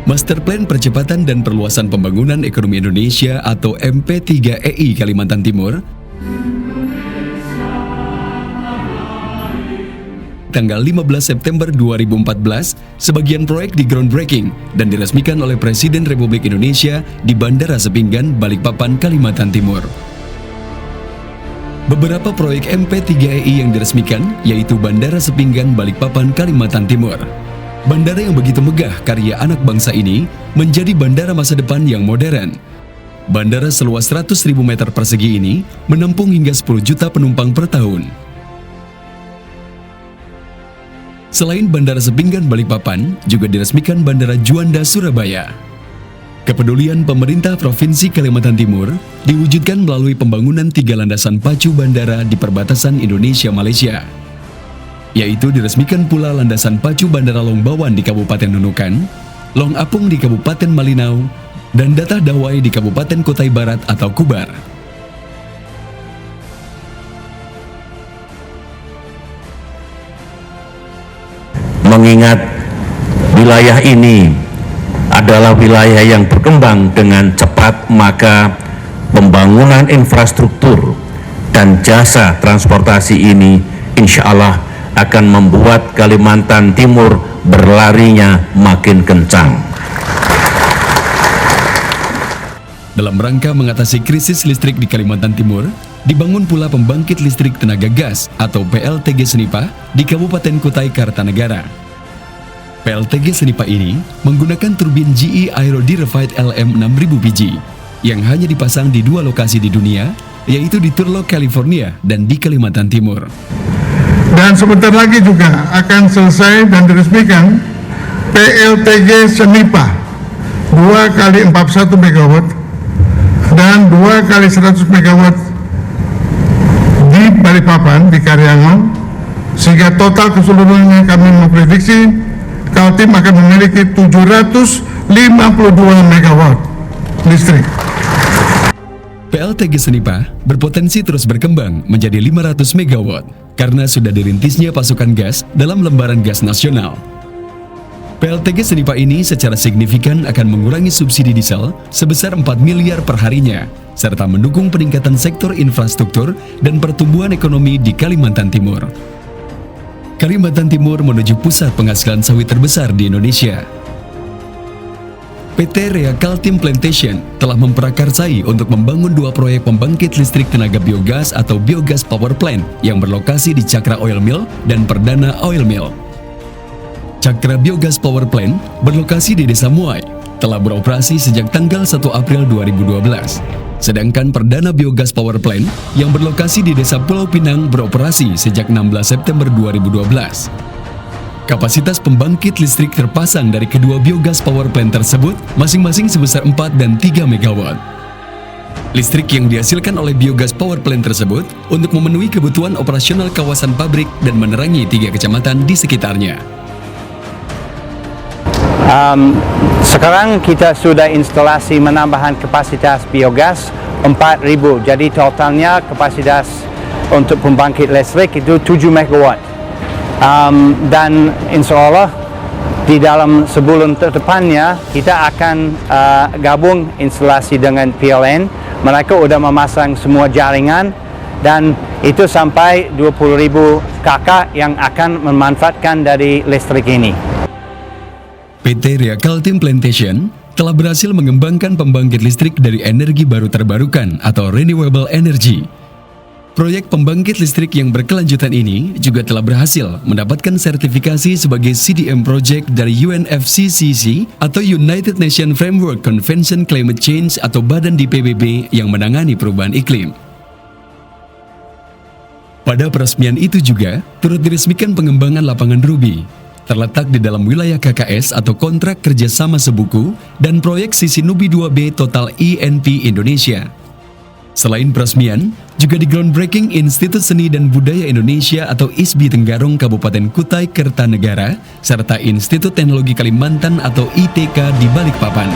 Master Plan Percepatan dan Perluasan Pembangunan Ekonomi Indonesia atau MP3EI Kalimantan Timur tanggal 15 September 2014, sebagian proyek di groundbreaking dan diresmikan oleh Presiden Republik Indonesia di Bandara Sepinggan, Balikpapan, Kalimantan Timur. Beberapa proyek MP3EI yang diresmikan yaitu Bandara Sepinggan, Balikpapan, Kalimantan Timur. Bandara yang begitu megah karya anak bangsa ini menjadi bandara masa depan yang modern. Bandara seluas 100.000 meter persegi ini menampung hingga 10 juta penumpang per tahun. Selain Bandara Sepinggan Balikpapan, juga diresmikan Bandara Juanda Surabaya. Kepedulian pemerintah Provinsi Kalimantan Timur diwujudkan melalui pembangunan 3 landasan pacu bandara di perbatasan Indonesia-Malaysia, yaitu diresmikan pula landasan pacu Bandara Longbawan di Kabupaten Nunukan, Long Apung di Kabupaten Malinau, dan Datah Dawai di Kabupaten Kutai Barat atau Kubar. Mengingat wilayah ini adalah wilayah yang berkembang dengan cepat, maka pembangunan infrastruktur dan jasa transportasi ini insya Allah akan membuat Kalimantan Timur berlarinya makin kencang. Dalam rangka mengatasi krisis listrik di Kalimantan Timur, dibangun pula pembangkit listrik tenaga gas atau PLTG Senipa di Kabupaten Kutai Kartanegara. PLTG Senipa ini menggunakan turbin GE Aero Derivative LM 6000 biji yang hanya dipasang di 2 lokasi di dunia, yaitu di Turlock, California dan di Kalimantan Timur. Dan sebentar lagi juga akan selesai dan diresmikan PLTG Senipa 2 kali 41 MW dan 2 kali 100 MW di Balikpapan, di Karyangan, sehingga total keseluruhannya kami memprediksi Kaltim akan memiliki 752 MW listrik. PLTG Senipa berpotensi terus berkembang menjadi 500 MW karena sudah dirintisnya pasokan gas dalam lembaran gas nasional. PLTG Senipa ini secara signifikan akan mengurangi subsidi diesel sebesar 4 miliar per harinya, serta mendukung peningkatan sektor infrastruktur dan pertumbuhan ekonomi di Kalimantan Timur. Kalimantan Timur menuju pusat penghasilan sawit terbesar di Indonesia. PT Rea Kaltim Plantation telah memprakarsai untuk membangun 2 proyek pembangkit listrik tenaga biogas atau biogas power plant yang berlokasi di Cakra Oil Mill dan Perdana Oil Mill. Cakra Biogas Power Plant berlokasi di Desa Muai, telah beroperasi sejak tanggal 1 April 2012. Sedangkan Perdana Biogas Power Plant yang berlokasi di Desa Pulau Pinang beroperasi sejak 16 September 2012. Kapasitas pembangkit listrik terpasang dari kedua biogas power plant tersebut masing-masing sebesar 4 dan 3 MW. Listrik yang dihasilkan oleh biogas power plant tersebut untuk memenuhi kebutuhan operasional kawasan pabrik dan menerangi 3 kecamatan di sekitarnya. Sekarang kita sudah instalasi menambahkan kapasitas biogas 4.000, jadi totalnya kapasitas untuk pembangkit listrik itu 7 MW. Dan insya Allah di dalam sebulan depannya kita akan gabung instalasi dengan PLN. Mereka sudah memasang semua jaringan dan itu sampai 20.000 kakak yang akan memanfaatkan dari listrik ini. PT Rea Kaltim Plantation telah berhasil mengembangkan pembangkit listrik dari energi baru terbarukan atau renewable energy. Proyek pembangkit listrik yang berkelanjutan ini juga telah berhasil mendapatkan sertifikasi sebagai CDM Project dari UNFCCC atau United Nations Framework Convention Climate Change atau badan di PBB yang menangani perubahan iklim. Pada peresmian itu juga turut diresmikan pengembangan lapangan Ruby, terletak di dalam wilayah KKS atau Kontrak Kerjasama Sebuku dan proyek Sisi Nubi 2B Total INP Indonesia. Selain peresmian, juga di groundbreaking Institut Seni dan Budaya Indonesia atau ISBI Tenggarong Kabupaten Kutai Kertanegara, serta Institut Teknologi Kalimantan atau ITK di Balikpapan.